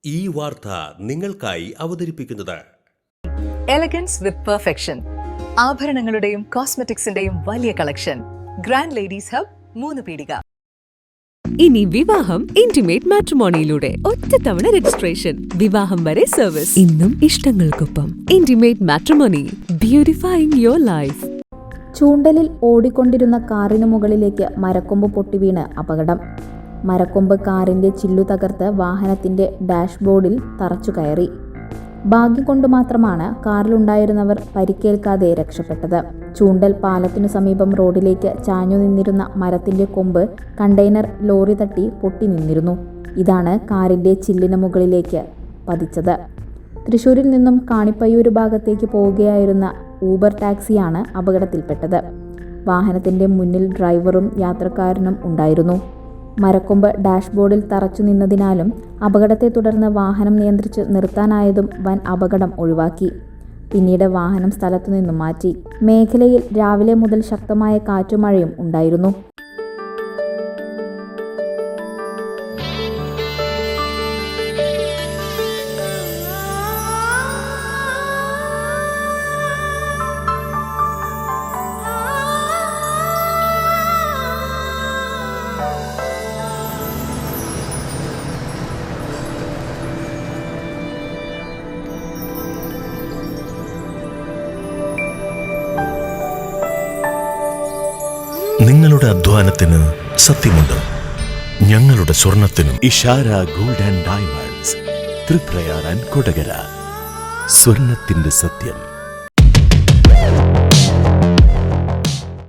ഈ വാർത്ത നിങ്ങൾക്കായി അവതരിപ്പിക്കുന്നത് എലഗൻസ് വിത്ത് പെർഫെക്ഷൻ, ആഭരണങ്ങളുടെയും കോസ്മെറ്റിക്സിന്റെയും വലിയ കളക്ഷൻ. ഗ്രാൻഡ് ലേഡീസ് ഹബ്, 3 പീടിക. ഇനി വിവാഹം ഇന്റിമേറ്റ് മാട്രിമോണിയിലൂടെ ഒറ്റത്തവണ രജിസ്ട്രേഷൻ, വിവാഹം വരെ സർവീസ്. ഇന്നും ഇഷ്ടങ്ങൾക്കൊപ്പം ഇന്റിമേറ്റ് മാട്രിമോണി, ബ്യൂട്ടിഫൈയിങ് യുവർ ലൈഫ്. ചൂണ്ടലിൽ ഓടിക്കൊണ്ടിരുന്ന കാറിനു മുകളിലേക്ക് മരക്കൊമ്പ് പൊട്ടിവീണ് അപകടം. മരക്കൊമ്പ് കാറിന്റെ ചില്ലു തകർത്ത് വാഹനത്തിന്റെ ഡാഷ്ബോർഡിൽ തറച്ചു കയറി. ഭാഗ്യം കൊണ്ട് മാത്രമാണ് കാറിലുണ്ടായിരുന്നവർ പരിക്കേൽക്കാതെ രക്ഷപ്പെട്ടത്. ചൂണ്ടൽ പാലത്തിനു സമീപം റോഡിലേക്ക് ചാഞ്ഞു നിന്നിരുന്ന മരത്തിന്റെ കൊമ്പ് കണ്ടെയ്നർ ലോറി തട്ടി പൊട്ടി നിന്നിരുന്നു. ഇതാണ് കാറിന്റെ ചില്ലിന് മുകളിലേക്ക് പതിച്ചത്. തൃശൂരിൽ നിന്നും കാണിപ്പയ്യൂർ ഭാഗത്തേക്ക് പോവുകയായിരുന്ന ഊബർ ടാക്സിയാണ് അപകടത്തിൽപ്പെട്ടത്. വാഹനത്തിന്റെ മുന്നിൽ ഡ്രൈവറും യാത്രക്കാരനും ഉണ്ടായിരുന്നു. മരക്കൊമ്പ് ഡാഷ്ബോർഡിൽ തറച്ചു നിന്നതിനാലും അപകടത്തെ തുടർന്ന് വാഹനം നിയന്ത്രിച്ച് നിർത്താനായതും വൻ അപകടം ഒഴിവാക്കി. പിന്നീട് വാഹനം സ്ഥലത്തു നിന്നും മാറ്റി. മേഖലയിൽ രാവിലെ മുതൽ ശക്തമായ കാറ്റും മഴയും ഉണ്ടായിരുന്നു. നിങ്ങളുടെ അധ്വാനത്തിന് സത്യമുണ്ട്, ഞങ്ങളുടെ സ്വർണത്തിനും. Ishara gold and diamonds, Thriprayar and Kodakara. സ്വർണത്തിന്റെ സത്യം.